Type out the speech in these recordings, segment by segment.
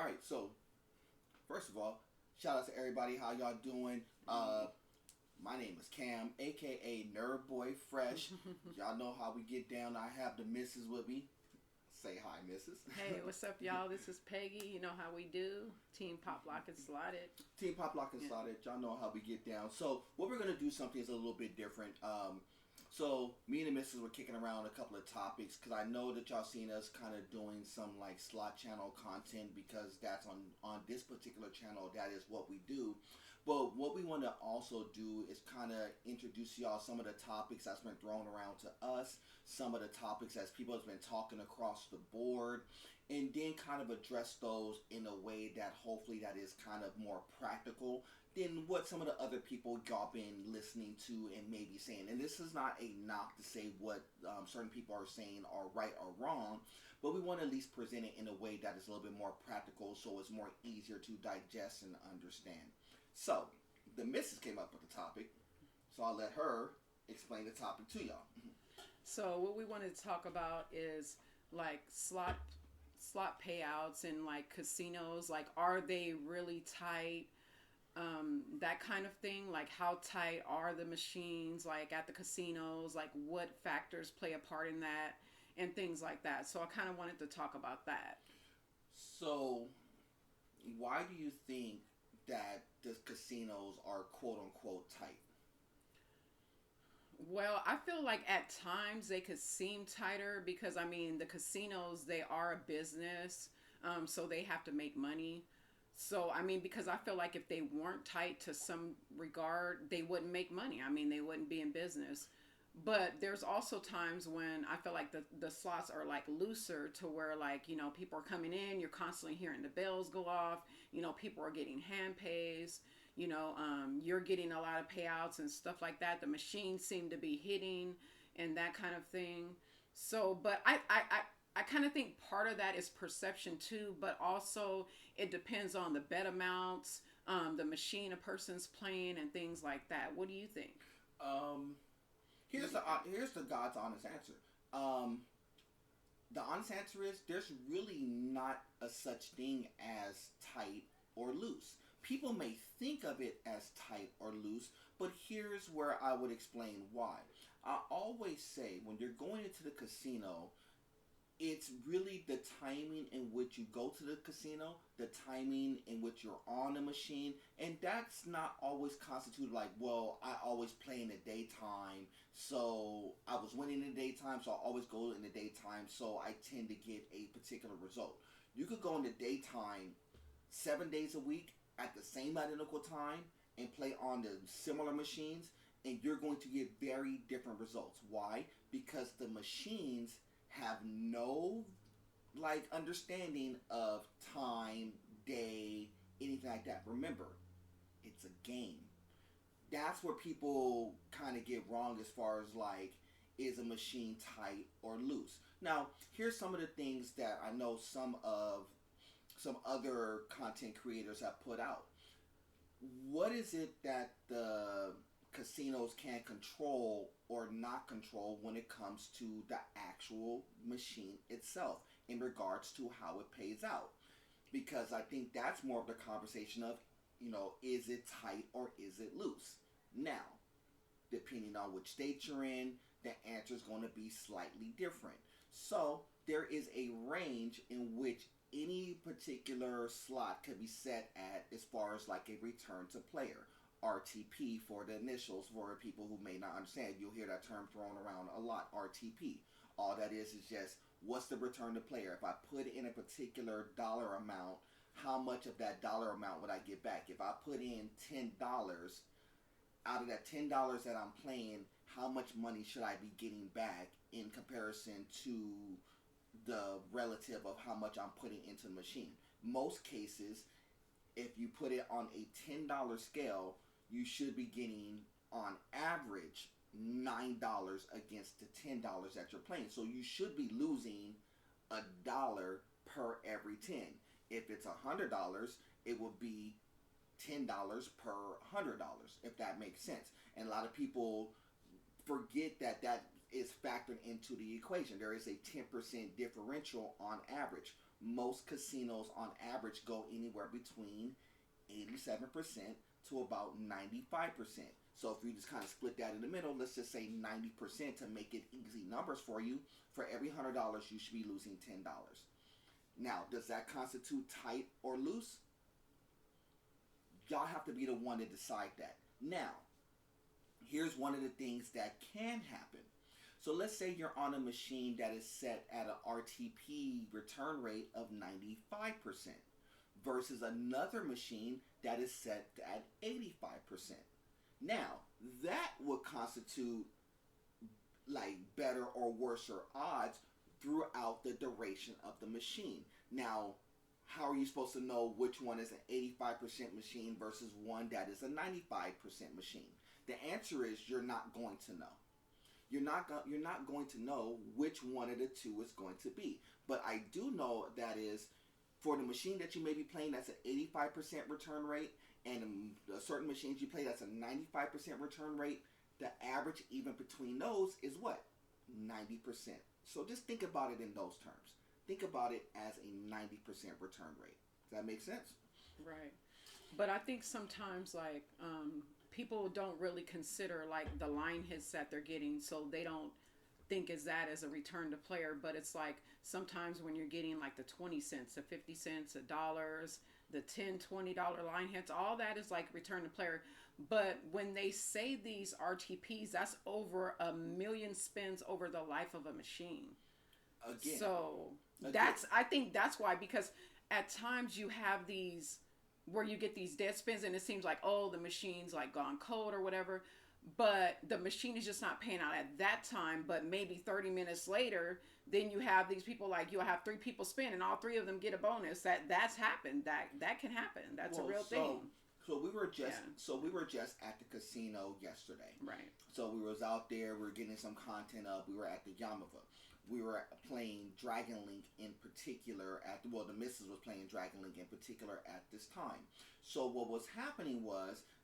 All right, so first of all, shout out to everybody. How y'all doing? My name is Cam, aka Nerd Boy Fresh. Y'all know how we get down. I have the missus with me. Say hi, missus. Hey, what's up, y'all? This is Peggy. You know how we do. Team Pop Lock and Slotted. Team Pop Lock and Yeah. Slotted. Y'all know how we get down. So what we're gonna do something is a little bit different. So me and the missus were kicking around a couple of topics because I know that y'all seen us kind of doing some like slot channel content because that's on this particular channel. That is what we do. But what we want to also do is kind of introduce y'all some of the topics that's been thrown around to us, some of the topics as people have been talking across the board, and then kind of address those in a way that hopefully that is kind of more practical than what some of the other people y'all been listening to and maybe saying. And this is not a knock to say what certain people are saying are right or wrong, but we want to at least present it in a way that is a little bit more practical so it's more easier to digest and understand. So, the missus came up with the topic, so I'll let her explain the topic to y'all. So what we wanted to talk about is like slot payouts and like casinos. Like, are they really tight? That kind of thing. Like, how tight are the machines? Like at the casinos. Like, what factors play a part in that, and things like that. So I kind of wanted to talk about that. So, why do you think that the casinos are quote unquote tight? Well, I feel like at times they could seem tighter because I mean the casinos, they are a business, so they have to make money. So I mean because I feel like if they weren't tight to some regard, they wouldn't make money. I mean they wouldn't be in business. But there's also times when I feel like the slots are like looser to where like people are coming in, you're constantly hearing the bells go off. People are getting hand pays. You're getting a lot of payouts and stuff like that. The machines seem to be hitting and that kind of thing. So, but I kind of think part of that is perception too, but also it depends on the bet amounts, the machine a person's playing, and things like that. What do you think? Um, here's the God's honest answer. Um, the honest answer is there's really not a such thing as tight or loose. People may think of it as tight or loose, but here's where I would explain why. I always say when you're going into the casino, it's really the timing in which you go to the casino, the timing in which you're on the machine, and that's not always constituted like, well, I always play in the daytime, so I was winning in the daytime, so I always go in the daytime, so I tend to get a particular result. You could go in the daytime 7 days a week at the same identical time and play on the similar machines, and you're going to get very different results. Why? Because the machines have no like understanding of time, day, anything like that. Remember, it's a game. That's where people kind of get wrong as far as like is a machine tight or loose. Now, here's some of the things that I know some other content creators have put out. What is it that the casinos can control or not control when it comes to the actual machine itself in regards to how it pays out? Because I think that's more of the conversation of, is it tight or is it loose? Now, depending on which state you're in, the answer is going to be slightly different. So, there is a range in which any particular slot could be set at as far as like a return to player. RTP for the initials for people who may not understand. You'll hear that term thrown around a lot, RTP. All that is just what's the return to player. If I put in a particular dollar amount, how much of that dollar amount would I get back? If I put in $10, out of that $10 that I'm playing, how much money should I be getting back in comparison to the relative of how much I'm putting into the machine? Most cases, if you put it on a $10 scale, you should be getting on average $9 against the $10 that you're playing. So you should be losing $1 per every 10. If it's $100, it will be $10 per $100, if that makes sense. And a lot of people forget that that is factored into the equation. There is a 10% differential on average. most casinos on average go anywhere between 87% to about 95%. So if you just kind of split that in the middle, let's just say 90% to make it easy numbers for you. For every $100, you should be losing $10. Now, does that constitute tight or loose? Y'all have to be the one to decide that. Now, here's one of the things that can happen. So let's say you're on a machine that is set at an RTP return rate of 95% versus another machine that is set at 85%. Now, that would constitute like better or worse odds throughout the duration of the machine. Now, how are you supposed to know which one is an 85% machine versus one that is a 95% machine? The answer is you're not going to know. You're not going to know which one of the two is going to be. But I do know that is for the machine that you may be playing that's an 85% return rate, and certain machines you play that's a 95% return rate, the average even between those is what? 90%. So just think about it in those terms. Think about it as a 90% return rate. Does that make sense? Right. But I think sometimes like people don't really consider like the line hits that they're getting, so they don't think is that as a return to player. But it's like sometimes when you're getting like the 20 cents, the 50 cents, the dollars, the $10, $20 line hits, all that is like return to player. But when they say these RTPs, that's over 1 million spins over the life of a machine. Again. So I think that's why, because at times you have these where you get these dead spins and it seems like, oh, the machine's like gone cold or whatever, but the machine is just not paying out at that time. But maybe 30 minutes later, then you have these people, like you'll have 3 people spin and all 3 of them get a bonus. That's happened. That can happen. That's a real thing. So we were just at the casino yesterday. Right. So we was out there. We were getting some content up. We were at the Yamava. We were playing Dragon Link in particular the missus was playing Dragon Link in particular at this time. So what was happening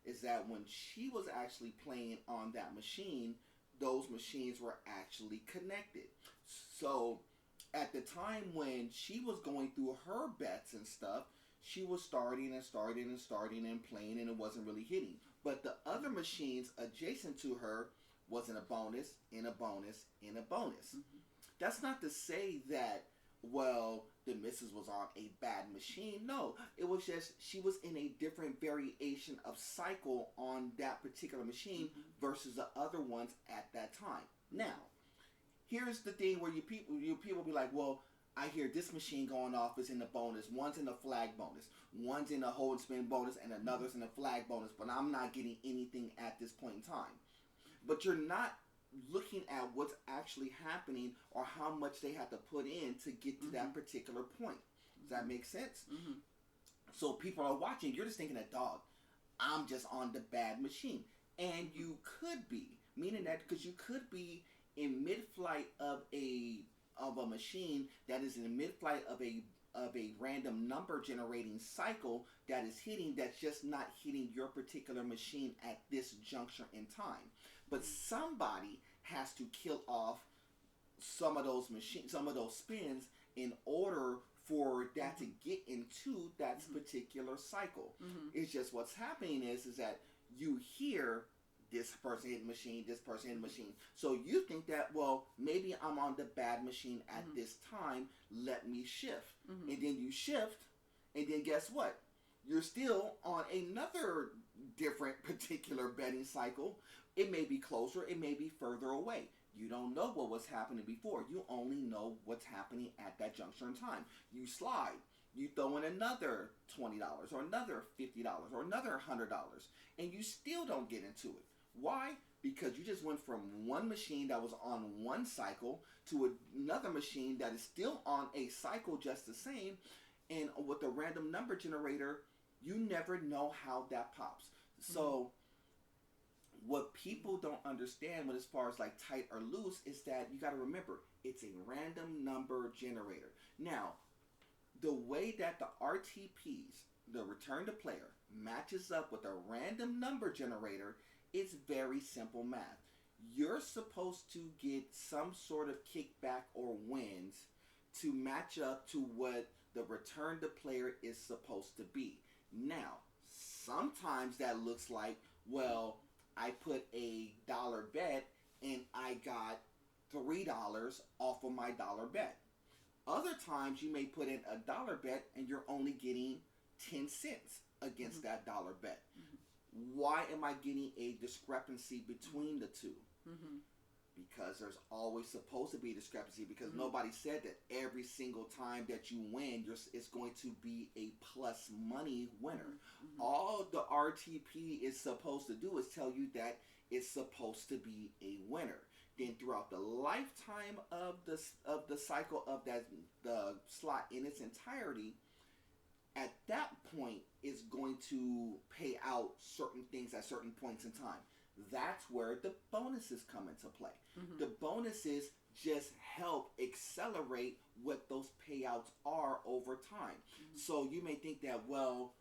is that when she was actually playing on that machine, those machines were actually connected. So at the time when she was going through her bets and stuff, she was starting and playing, and it wasn't really hitting. But the other machines adjacent to her wasn't a bonus, in a bonus, in a bonus. Mm-hmm. That's not to say that, well, the missus was on a bad machine. No, it was just she was in a different variation of cycle on that particular machine versus the other ones at that time. Now, here's the thing where you people be like, well, I hear this machine going off is in the bonus. One's in the flag bonus. One's in the hold and spin bonus, and another's in the flag bonus. But I'm not getting anything at this point in time. But you're not looking at what's actually happening or how much they have to put in to get to that particular point. Does that make sense? Mm-hmm. So people are watching. You're just thinking that, dog, I'm just on the bad machine. And you could be. Meaning that because you could be in mid-flight of a machine that is in the mid-flight of a random number generating cycle that is hitting, that's just not hitting your particular machine at this juncture in time. But somebody has to kill off some of those spins in order for that to get into that particular cycle. Mm-hmm. It's just what's happening is that you hear this person hit the machine, this person hit the machine. So you think that, well, maybe I'm on the bad machine at this time. Let me shift. Mm-hmm. And then you shift, and then guess what? You're still on another different particular betting cycle. It may be closer, it may be further away. You don't know what was happening before. You only know what's happening at that juncture in time. You slide. You throw in another $20 or another $50 or another $100, and you still don't get into it. Why? Because you just went from one machine that was on one cycle to another machine that is still on a cycle just the same, and with a random number generator, you never know how that pops. So what people don't understand when as far as like tight or loose is that you got to remember it's a random number generator. Now, the way that the RTPs, the return to player, matches up with a random number generator, it's very simple math. You're supposed to get some sort of kickback or wins to match up to what the return to player is supposed to be. Now, sometimes that looks like, well, I put a dollar bet and I got $3 off of my dollar bet. Other times you may put in a dollar bet and you're only getting 10 cents against that dollar bet. Why am I getting a discrepancy between the two? Because there's always supposed to be a discrepancy, because nobody said that every single time that you win, it's going to be a plus money winner. All the RTP is supposed to do is tell you that it's supposed to be a winner. Then throughout the lifetime of the cycle of the slot in its entirety, at that point is going to pay out certain things at certain points in time. That's where the bonuses come into play. The bonuses just help accelerate what those payouts are over time. So you may think that, well,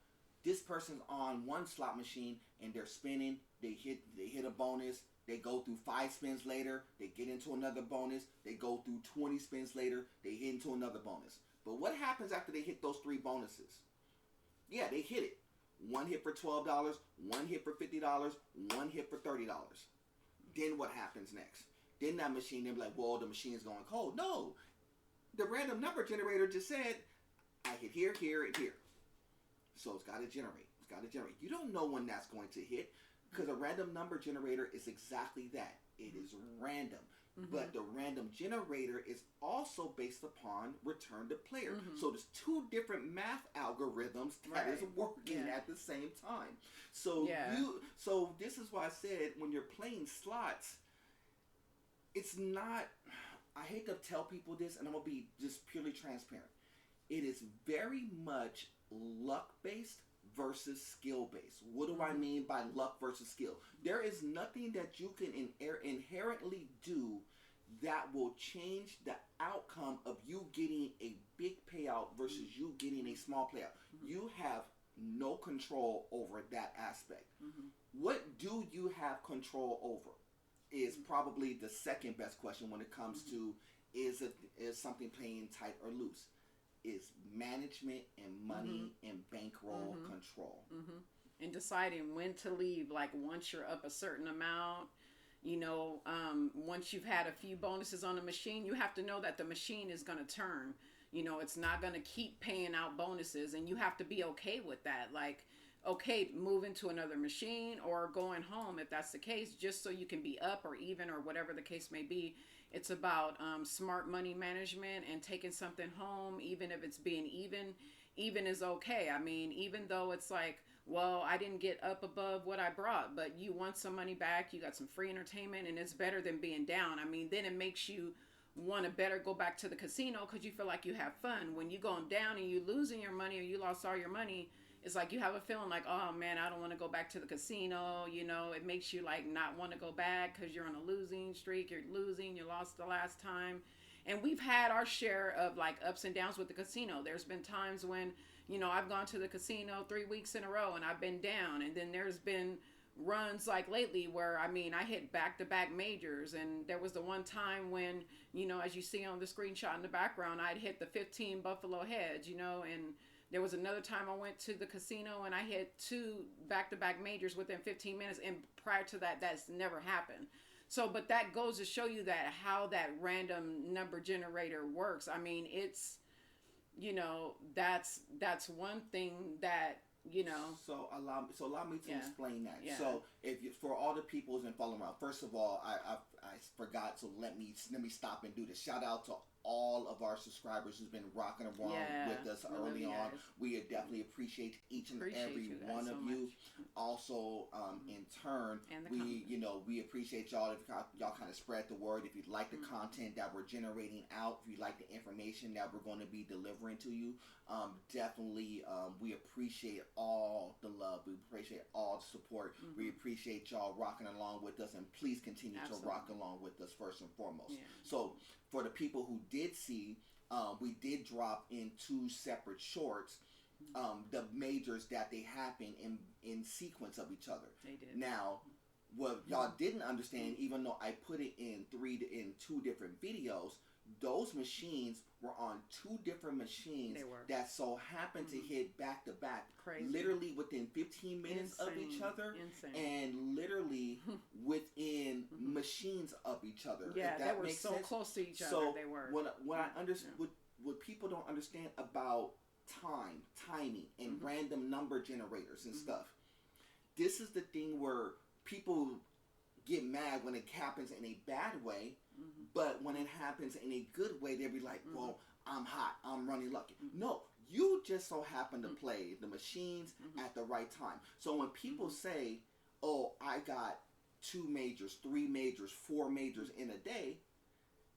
this person's on one slot machine and they're spinning, they hit a bonus, they go through 5 spins later, they get into another bonus, they go through 20 spins later, they hit into another bonus. But what happens after they hit those 3 bonuses? Yeah, they hit it. One hit for $12, one hit for $50, one hit for $30. Then what happens next? Then that machine, they'll be like, well, the machine is going cold. No, the random number generator just said, I hit here, here, and here. So it's got to generate. It's got to generate. You don't know when that's going to hit, because a random number generator is exactly that. It is random. But the random generator is also based upon return to player. So there's 2 different math algorithms that is working at the same time. So so this is why I said, when you're playing slots, it's not, I hate to tell people this, and I'm going to be just purely transparent. It is very much luck based versus skill based. What do I mean by luck versus skill? There is nothing that you can inherently do that will change the outcome of you getting a big payout versus you getting a small payout. You have no control over that aspect. What do you have control over is probably the second best question when it comes to is something playing tight or loose. Is management and money and bankroll control. And deciding when to leave, like once you're up a certain amount, once you've had a few bonuses on the machine, you have to know that the machine is going to turn. It's not going to keep paying out bonuses, and you have to be okay with that. Like, okay, moving to another machine or going home if that's the case, just so you can be up or even or whatever the case may be. It's about smart money management and taking something home, even if it's being even is okay. I mean, even though it's like, well, I didn't get up above what I brought, but you want some money back, you got some free entertainment, and it's better than being down. I mean, then it makes you want to better go back to the casino because you feel like you have fun. When you going down and you losing your money or you lost all your money, it's like you have a feeling like, oh man, I don't want to go back to the casino. It makes you like not want to go back because you're on a losing streak. You're losing. You lost the last time. And we've had our share of like ups and downs with the casino. There's been times when, I've gone to the casino 3 weeks in a row and I've been down. And then there's been runs like lately where, I hit back-to-back majors. And there was the one time when, as you see on the screenshot in the background, I'd hit the 15 Buffalo Heads, and there was another time I went to the casino and I hit 2 back-to-back majors within 15 minutes. And prior to that, that's never happened. So, but that goes to show you that how that random number generator works. I mean, it's, that's one thing that, So allow me to explain that. Yeah. So for all the people who's been following around, first of all, I forgot, so let me stop and do this. Shout out to all of our subscribers who's been rocking around with us early on. We definitely appreciate each and every one of you. Also, in turn, we appreciate y'all if y'all kind of spread the word. If you like the content that we're generating out, if you like the information that we're going to be delivering to you, definitely we appreciate all the love. We appreciate all the support. We appreciate y'all rocking along with us, and please continue to rock along with us first and foremost. So for the people who did see, we did drop in 2 separate shorts the majors that they happen in sequence of each other. They did. Now, what y'all didn't understand, even though I put it in 2 different videos, those machines were on two different machines They were. that so happened to hit back to back, Crazy. literally within 15 minutes of each other, and literally within machines of each other. Yeah, if that they were makes so sense. close to each other. So they were. What I understand, what people don't understand about timing, and random number generators and stuff. This is the thing where people get mad when it happens in a bad way, but when it happens in a good way, they'll be like, well, I'm hot, I'm running lucky. No, you just so happen to play the machines at the right time. So when people say, oh, I got 2 majors, 3 majors, 4 majors in a day,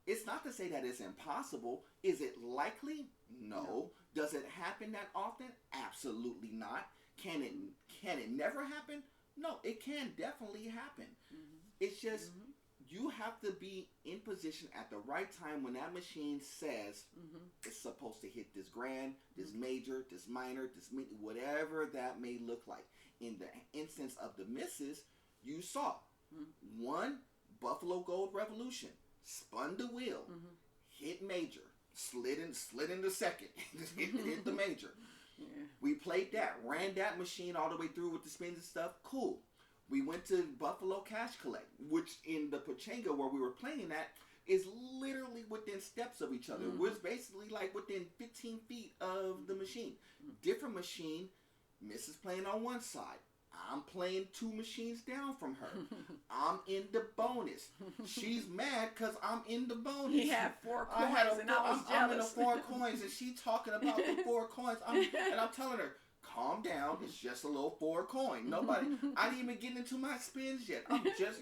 it's not to say that it's impossible. Is it likely? No. Does it happen that often? Absolutely not. Can it never happen? No, it can definitely happen. It's just you have to be in position at the right time when that machine says it's supposed to hit this grand, this major, this minor, whatever that may look like. In the instance of the misses, you saw one Buffalo Gold Revolution spun the wheel, hit major, slid into second, hit the major. Yeah. We played that, ran that machine all the way through with the spins and stuff. Cool. We went to Buffalo Cash Collect, which in the Pachanga where we were playing at is literally within steps of each other. We're basically like within 15 feet of the machine. Different machine, Mrs. playing on one side. I'm playing 2 machines down from her. I'm in the bonus. She's mad because I'm in the bonus. He had 4 coins and I was jealous. I'm in the 4 coins and she talking about the 4 coins. And I'm telling her, calm down. It's just a little 4 coin. I didn't even get into my spins yet.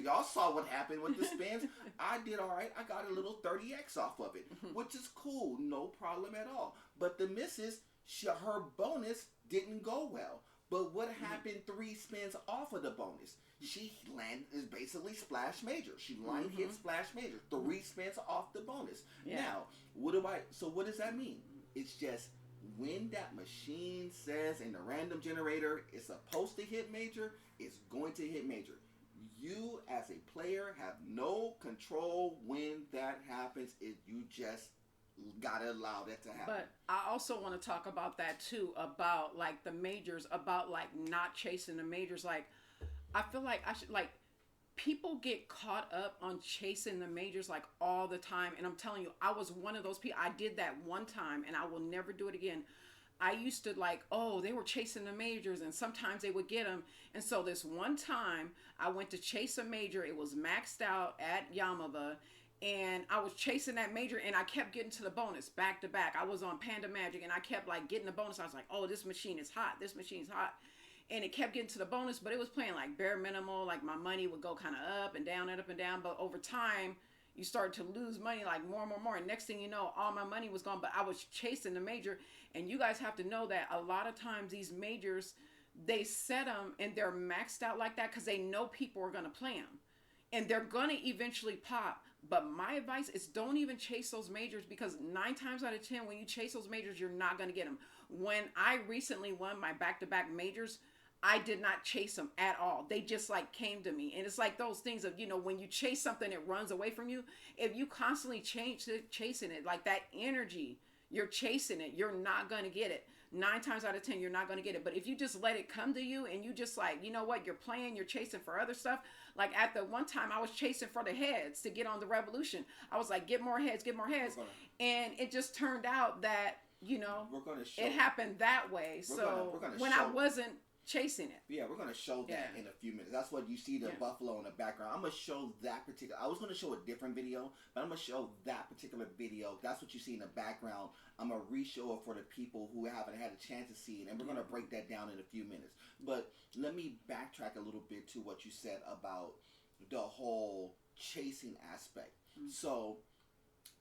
Y'all saw what happened with the spins. I did all right. I got a little 30x off of it, which is cool. No problem at all. But the missus, her bonus didn't go well. But what happened 3 spins off of the bonus? She landed is basically splash major. She line hit splash major. 3 spins off the bonus. Yeah. Now, what does that mean? It's just when that machine says in the random generator it's supposed to hit major, it's going to hit major. You as a player have no control when that happens. You just gotta allow that to happen. But I also want to talk about that too, about like the majors, about like not chasing the majors. Like I feel like people get caught up on chasing the majors like all the time, and I'm telling you, I was one of those people. I did that one time and I will never do it again. I used to like, oh, they were chasing the majors and sometimes they would get them. And so this one time I went to chase a major. It was maxed out at Yamava. And I was chasing that major and I kept getting to the bonus back to back. I was on Panda Magic and I kept like getting the bonus. I was like, oh, this machine is hot. This machine's hot. And it kept getting to the bonus, but it was playing like bare minimal. Like my money would go kind of up and down and up and down. But over time, you start to lose money like more and more and more. And next thing you know, all my money was gone. But I was chasing the major. And you guys have to know that a lot of times these majors, they set them and they're maxed out like that because they know people are going to play them. And they're going to eventually pop. But my advice is don't even chase those majors because 9 times out of 10, when you chase those majors, you're not going to get them. When I recently won my back-to-back majors, I did not chase them at all. They just like came to me. And it's like those things of, when you chase something, it runs away from you. If you constantly chasing it, like that energy, you're chasing it, you're not going to get it. 9 times out of 10, you're not going to get it. But if you just let it come to you and you just like, you know what, you're playing, you're chasing for other stuff. Like at the one time I was chasing for the heads to get on the Revolution. I was like, get more heads, get more heads. And it just turned out that, it happened that way. When I wasn't chasing it. Yeah, we're going to show that in a few minutes. That's what you see the buffalo in the background. I'm going to show that particular. I was going to show a different video, but I'm going to show that particular video. That's what you see in the background. I'm going to re-show it for the people who haven't had a chance to see it, and we're going to break that down in a few minutes. But let me backtrack a little bit to what you said about the whole chasing aspect. So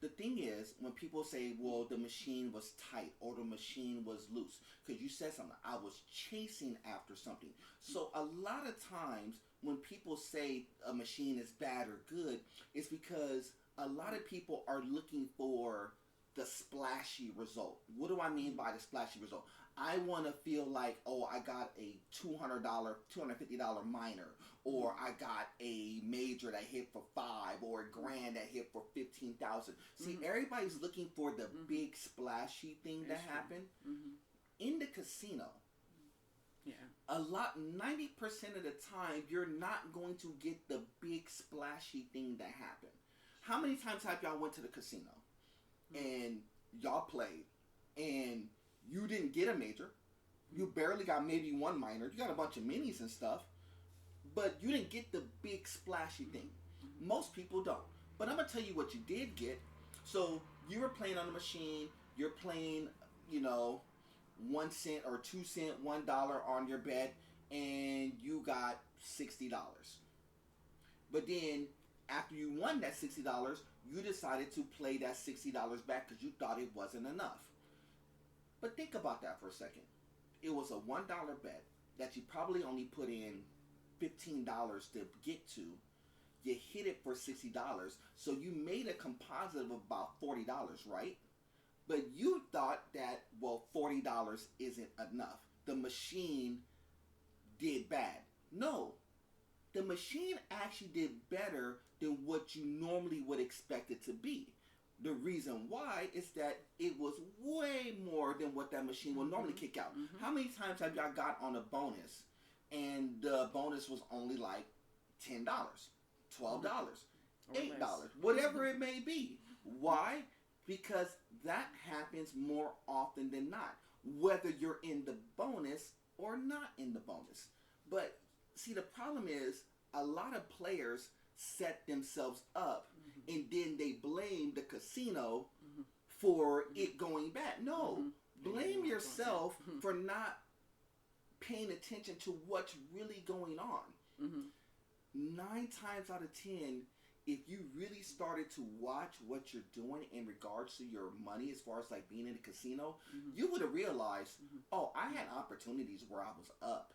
the thing is, when people say, well, the machine was tight or the machine was loose, because you said something, I was chasing after something. So a lot of times when people say a machine is bad or good, it's because a lot of people are looking for the splashy result. What do I mean by the splashy result? I want to feel like, oh, I got a $250 minor, or I got a major that hit for 5, or a grand that hit for 15,000. See, everybody's looking for the big splashy thing to happen. In the casino, yeah, 90% of the time, you're not going to get the big splashy thing to happen. How many times have y'all went to the casino and y'all played and you didn't get a major? You barely got maybe one minor. You got a bunch of minis and stuff, but you didn't get the big splashy thing. Most people don't. But I'm going to tell you what you did get. So you were playing on the machine. You're playing, 1 cent or 2 cent, $1 on your bet, and you got $60. But then after you won that $60, you decided to play that $60 back because you thought it wasn't enough. But think about that for a second. It was a $1 bet that you probably only put in $15 to get to. You hit it for $60, so you made a composite of about $40, right? But you thought that, well, $40 isn't enough. The machine did bad. No. The machine actually did better than what you normally would expect it to be. The reason why is that it was way more than what that machine will normally kick out. How many times have y'all got on a bonus and the bonus was only like $10, $12, $8, whatever it may be? Why? Because that happens more often than not, whether you're in the bonus or not in the bonus. But see, the problem is a lot of players set themselves up and then they blame the casino for it going bad. No, blame yourself for not paying attention to what's really going on. 9 times out of 10, if you really started to watch what you're doing in regards to your money, as far as like being in a casino, you would have realized, oh, I had opportunities where I was up.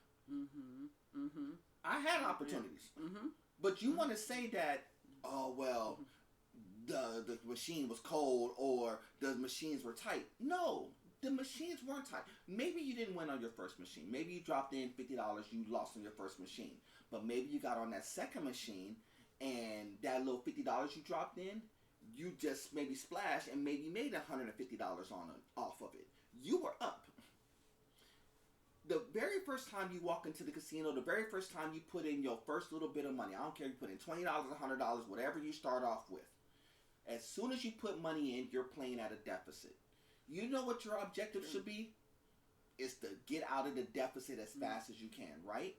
I had opportunities. But you want to say that, oh, well, the machine was cold or the machines were tight. No, the machines weren't tight. Maybe you didn't win on your first machine. Maybe you dropped in $50, you lost on your first machine. But maybe you got on that second machine and that little $50 you dropped in, you just maybe splashed and maybe made $150 off of it. You were up. The very first time you walk into the casino, the very first time you put in your first little bit of money, I don't care if you put in $20, $100, whatever you start off with. As soon as you put money in, you're playing at a deficit. You know what your objective should be? Is to get out of the deficit as fast as you can, right?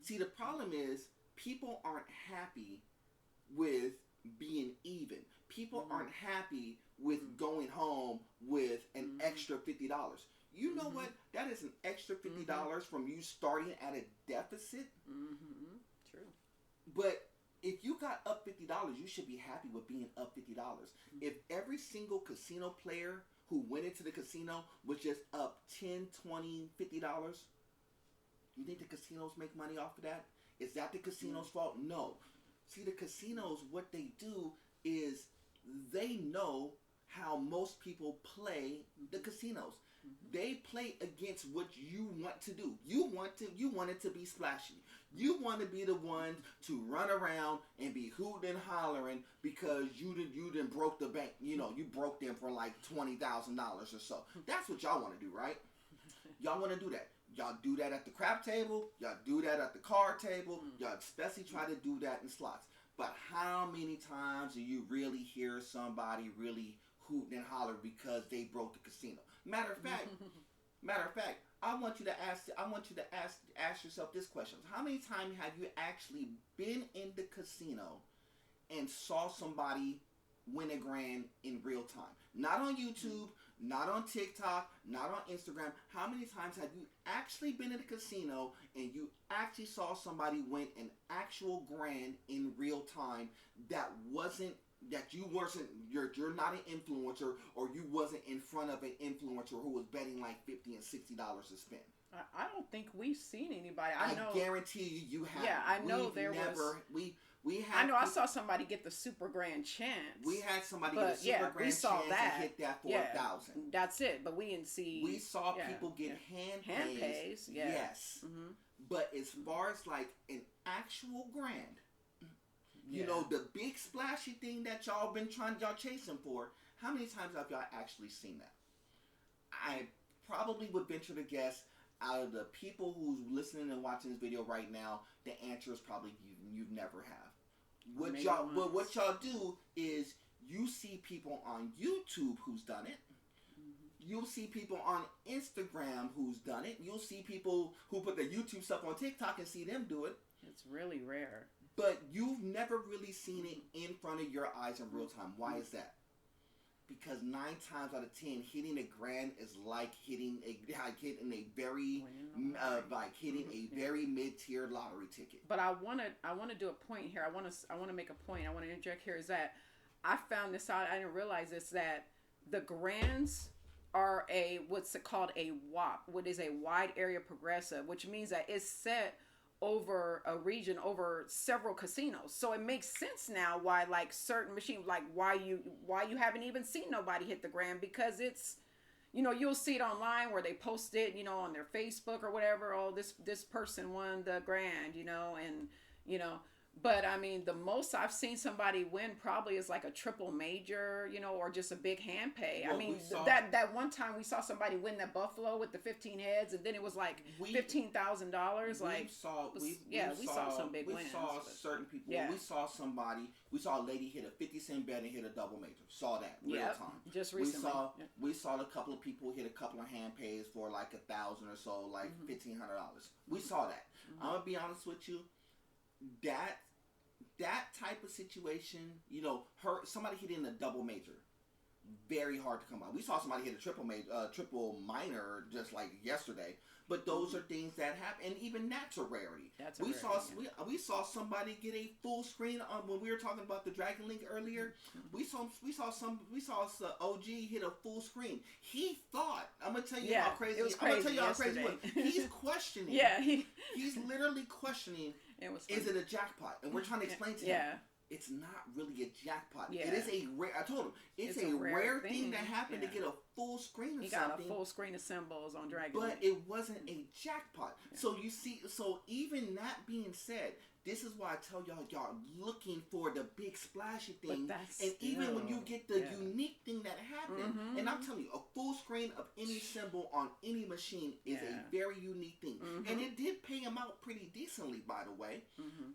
See, the problem is people aren't happy with being even. People aren't happy with going home with an extra $50. You know what? That is an extra $50 from you starting at a deficit. True. But if you got up $50, you should be happy with being up $50. If every single casino player who went into the casino was just up $10, $20, $50, you think the casinos make money off of that? Is that the casino's fault? No. See, the casinos, what they do is they know how most people play the casinos. They play against what you want to do. You want it to be splashy. You want to be the one to run around and be hooting and hollering because you done broke the bank. You broke them for like $20,000 or so. That's what y'all want to do, right? Y'all want to do that. Y'all do that at the crap table. Y'all do that at the card table. Y'all especially try to do that in slots. But how many times do you really hear somebody really hooting and hollering because they broke the casino? Matter of fact, I want you to ask yourself this question: how many times have you actually been in the casino and saw somebody win a grand in real time? Not on YouTube, not on TikTok, not on Instagram. How many times have you actually been in a casino and you actually saw somebody win an actual grand in real time you're not an influencer, or you wasn't in front of an influencer who was betting like $50 and $60 to spend? I don't think we've seen anybody. I know. guarantee you have. Yeah, I know We've there was. we had. I know I saw somebody get the Super Grand Chance. We had somebody but get a Super we Grand saw Chance that. and hit that for Yeah, 1,000. that's it. But we didn't see. We saw yeah, people get yeah. hand pays. Yeah. Yes. Mm-hmm. But as far as like an actual grand, you Yeah. know, the big splashy thing that y'all chasing for, how many times have y'all actually seen that? I probably would venture to guess, out of the people who's listening and watching this video right now, the answer is probably you've never have. But what y'all do is you see people on YouTube who's done it. You'll see people on Instagram who's done it. You'll see people who put their YouTube stuff on TikTok and see them do it. It's really rare. But you've never really seen it in front of your eyes in real time. Why is that? Because 9 times out of 10, hitting a grand is like hitting a very mid-tier lottery ticket. But I want to do a point here. I want to make a point. I want to interject here. Is that I found this out. I didn't realize this, that the grands are what's it called, a WAP, what is a wide area progressive, which means that it's set over a region, over several casinos. So it makes sense now why like certain machines, like why you haven't even seen nobody hit the grand, because it's, you know, you'll see it online where they post it, you know, on their Facebook or whatever. Oh, this person won the grand, you know, and you know. But I mean, the most I've seen somebody win probably is like a triple major, you know, or just a big hand pay. Well, I mean, that one time we saw somebody win that Buffalo with the 15 heads, and then it was like $15,000. Like, we saw some big wins. We saw certain people. Yeah. We saw a lady hit a 50-cent bet and hit a double major. Saw that real time. Just recently. We saw a couple of people hit a couple of hand pays for like 1,000 or so, like $1,500. We saw that. I'm gonna be honest with you. That type of situation, you know, somebody hit in a double major, very hard to come by. We saw somebody hit a triple minor just like yesterday. But those are things that happen, and even that's a rarity. We saw somebody get a full screen on when we were talking about the Dragon Link earlier. We saw OG hit a full screen. He thought, I'm gonna tell you how crazy. I'm gonna tell you how crazy it was. He's questioning. He's literally questioning. Is it a jackpot? And we're trying to explain to him. It's not really a jackpot. Yeah. It is a rare. I told him it's a rare thing that happened to get a full screen of something. He got a full screen of symbols on Dragon But Link. it wasn't a jackpot. Yeah. So you see, so even that being said, this is why I tell y'all looking for the big splashy thing. Even when you get the unique thing that happened, and I'm telling you, a full screen of any symbol on any machine is a very unique thing. And it did pay him out pretty decently, by the way.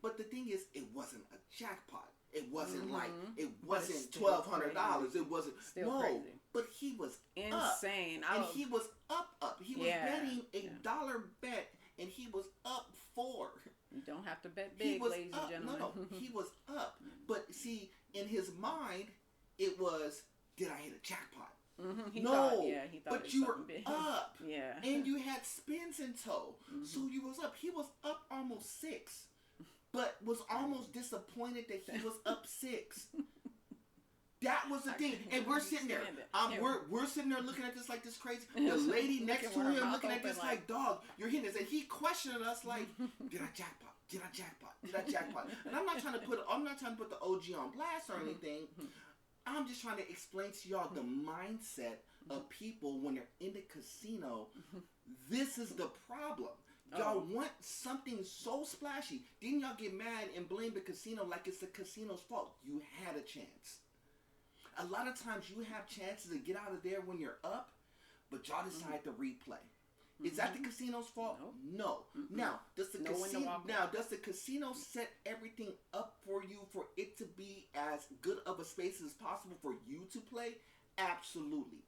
But the thing is, it wasn't a jackpot. It wasn't like, it wasn't $1,200. It wasn't, crazy. But he was insane. And he was up. He was betting $1 bet, and he was up 4. You don't have to bet big, ladies and gentlemen. No, he was up. But see, in his mind, it was, did I hit a jackpot? He thought but you were big. up. Yeah. And you had spins in tow. So you was up. He was up almost 6. But was almost disappointed that he was up 6. That was the thing. And we're sitting there. We're sitting there looking at this like this crazy. The lady next to him looking at this like, dog, you're hitting this. And he questioning us like, did I jackpot? Did I jackpot? Did I jackpot? And I'm not trying to put the OG on blast or anything. I'm just trying to explain to y'all the mindset of people when they're in the casino. This is the problem. Y'all want something so splashy. Didn't y'all get mad and blame the casino like it's the casino's fault? You had a chance. A lot of times you have chances to get out of there when you're up, but y'all decide to replay. Is that the casino's fault? No. Now, does the casino set everything up for you for it to be as good of a space as possible for you to play? Absolutely.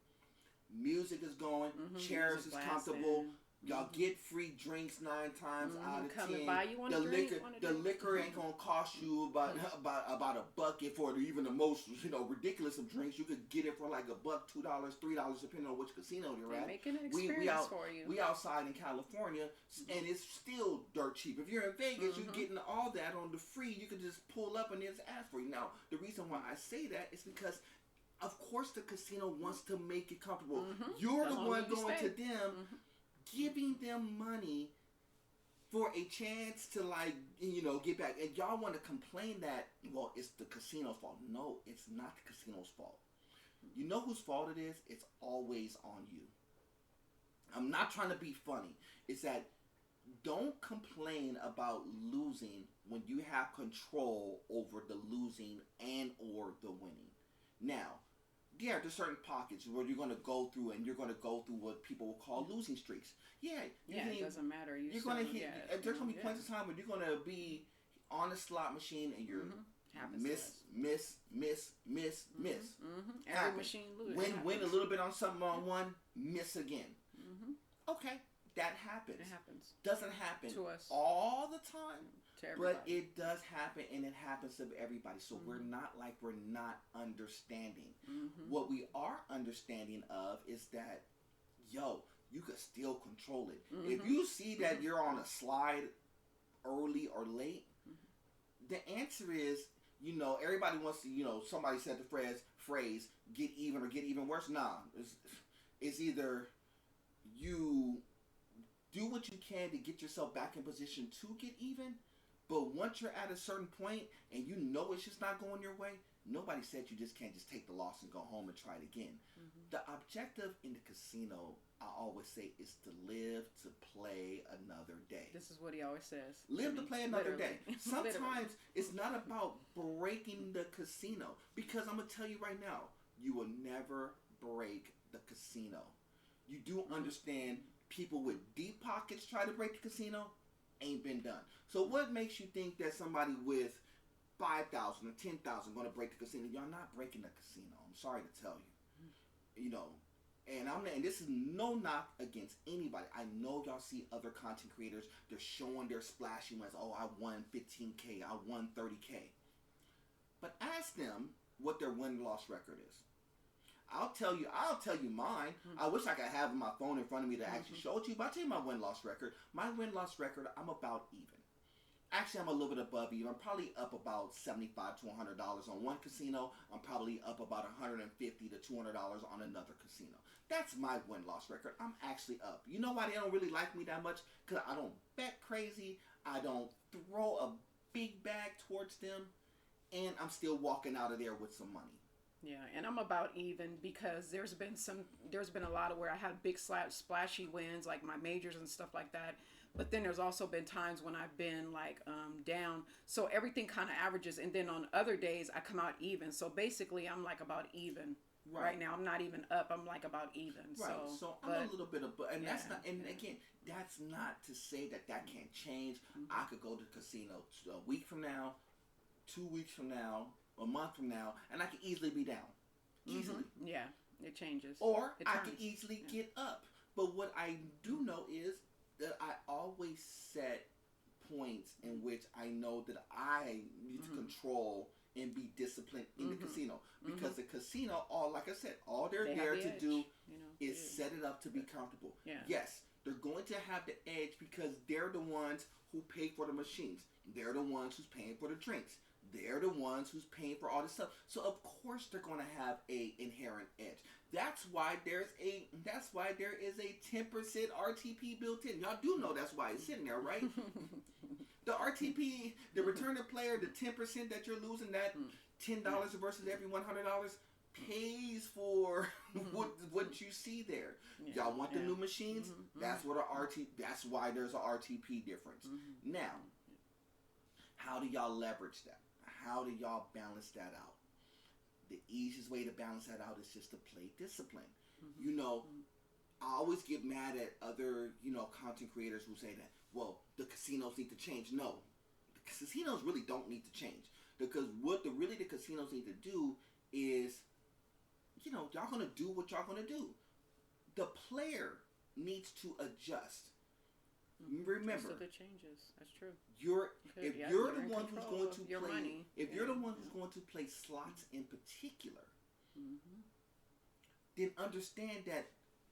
Music is going, chairs is comfortable. Y'all get free drinks 9 times out of 10. Buy you one drink. The liquor ain't gonna cost you about a bucket for even the most ridiculous of drinks. You could get it for like $1, $2, $3, depending on which casino you're at. Making an experience for you. We outside in California, and it's still dirt cheap. If you're in Vegas, you're getting all that on the free. You can just pull up and just ask for you. Now, the reason why I say that is because, of course, the casino wants to make it comfortable. You're the one going to them. giving them money for a chance to, like, get back. And y'all want to complain that, well, it's the casino's fault. No, it's not the casino's fault. You know whose fault it is? It's always on you. I'm not trying to be funny. It's that don't complain about losing when you have control over the losing and or the winning. Now, yeah, there's certain pockets where you're going to go through, and you're going to go through what people will call losing streaks. Yeah, it doesn't matter. You're going to hit. There's going to be points of time when you're going to be on a slot machine and you're miss. Every machine loses. Win a little bit on something on one, miss again. Okay, that happens. It happens. Doesn't happen to us all the time. To everybody. But it does happen, and it happens to everybody. So we're not understanding. What we are understanding of is that, you could still control it. If you see that you're on a slide early or late, the answer is, everybody wants to, somebody said the phrase, get even or get even worse. Nah, it's either you do what you can to get yourself back in position to get even, but once you're at a certain point and it's just not going your way, nobody said you just can't just take the loss and go home and try it again. The objective in the casino, I always say, is to live to play another day. This is what he always says. Live to play another day. Sometimes it's not about breaking the casino, because I'm going to tell you right now, you will never break the casino. You do understand people with deep pockets try to break the casino, ain't been done. So what makes you think that somebody with 5,000 or 10,000 going to break the casino? Y'all not breaking the casino. I'm sorry to tell you. And this is no knock against anybody. I know y'all see other content creators. They're showing their splashy ones. Oh, I won 15K. I won 30K. But ask them what their win-loss record is. I'll tell you mine. I wish I could have my phone in front of me to actually show it to you, but I'll tell you my win-loss record. My win-loss record, I'm about even. Actually, I'm a little bit above even. I'm probably up about $75 to $100 on one casino. I'm probably up about $150 to $200 on another casino. That's my win-loss record. I'm actually up. You know why they don't really like me that much? Because I don't bet crazy. I don't throw a big bag towards them. And I'm still walking out of there with some money. Yeah, and I'm about even, because there's been a lot of where I have big splashy wins, like my majors and stuff like that. But then there's also been times when I've been like down. So everything kind of averages. And then on other days I come out even. So basically I'm like about even. Right now I'm not even up. I'm like about even. Right. So I'm a little bit above. And that's not. And again, that's not to say that can't change. I could go to the casino a week from now, 2 weeks from now, a month from now, and I could easily be down. Easily. Yeah, it changes. Or I could easily get up. But what I do know is that I always set points in which I know that I need to control and be disciplined in the casino. Because the casino, like I said, all they're there to do is set it up to be comfortable. Yeah. Yes, they're going to have the edge because they're the ones who pay for the machines. They're the ones who's paying for the drinks. They're the ones who's paying for all this stuff. So of course they're going to have a inherent edge. That's why there is a 10% RTP built in. Y'all do know that's why it's sitting there, right? The RTP, the return to player, the 10% that you're losing, that $10 versus every $100 pays for what you see there. Yeah. Y'all want the new machines? That's what that's why there's a RTP difference. Now, how do y'all leverage that? How do y'all balance that out? The easiest way to balance that out is just to play discipline. I always get mad at other, content creators who say that, well, the casinos need to change. No, the casinos really don't need to change. Because what the casinos need to do is, y'all going to do what y'all going to do. The player needs to adjust. Remember, so the changes. That's true. If you're the one who's going to play, you're the one who's going to play slots in particular, then understand that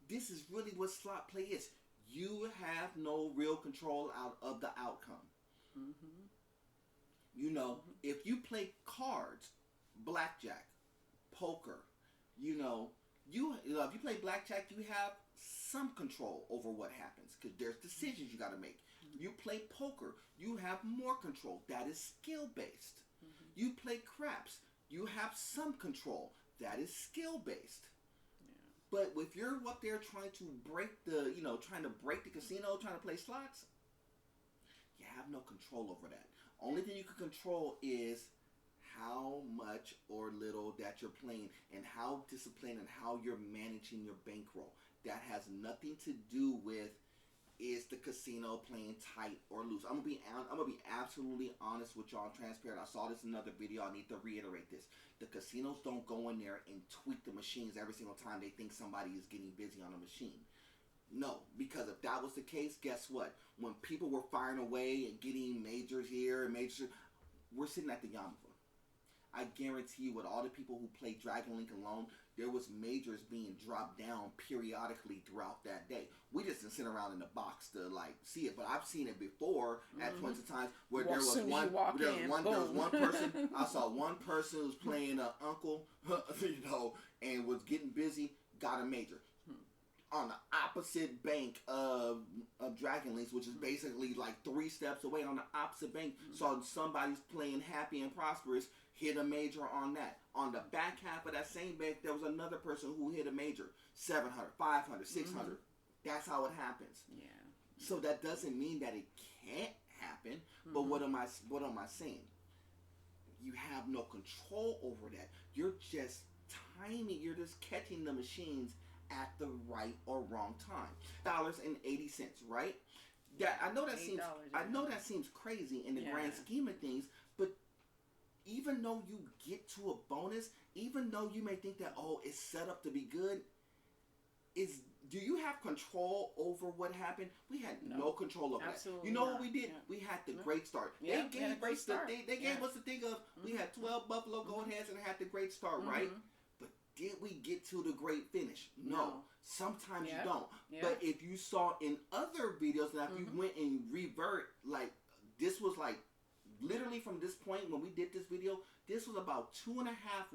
this is really what slot play is. You have no real control out of the outcome. If you play cards, blackjack, poker, if you play blackjack, you have some control over what happens because there's decisions you got to make. You play poker, you have more control. That is skill based. You play craps, you have some control. That is skill based. But if you're up there trying to break the, trying to break the casino, trying to play slots, you have no control over that. Only thing you can control is how much or little that you're playing and how disciplined and how you're managing your bankroll. That has nothing to do with is the casino playing tight or loose. I'm gonna be absolutely honest with y'all, transparent. I saw this in another video. I need to reiterate this. The casinos don't go in there and tweak the machines every single time they think somebody is getting busy on a machine. No, because if that was the case, guess what? When people were firing away and getting majors here and majors, we're sitting at the Yamava. I guarantee you, with all the people who played Dragon Link alone, there was majors being dropped down periodically throughout that day. We just didn't sit around in the box to see it, but I've seen it before at points of times where there was one person. I saw one person who was playing Uncle, and was getting busy, got a major. On the opposite bank of Dragon Links, which is basically like 3 steps away on the opposite bank, saw somebody's playing Happy and Prosperous, hit a major on that. On the back half of that same bank, there was another person who hit a major, 700, 500, 600. That's how it happens. Yeah. So that doesn't mean that it can't happen. But what am I saying? You have no control over that. You're just timing. You're just catching the machines at the right or wrong time. $80, right? That I know that seems crazy in the grand scheme of things, but even though you get to a bonus, even though you may think that it's set up to be good, do you have control over what happened? We had no control over that. You know what we did? Yeah. We had the great start. Yeah, they gave us the thing of we had 12 Buffalo Gold Heads and had the great start, right? But did we get to the great finish? No. Sometimes you don't. Yeah. But if you saw in other videos, now if you went and revert, this was literally from this point when we did this video, this was about 2.5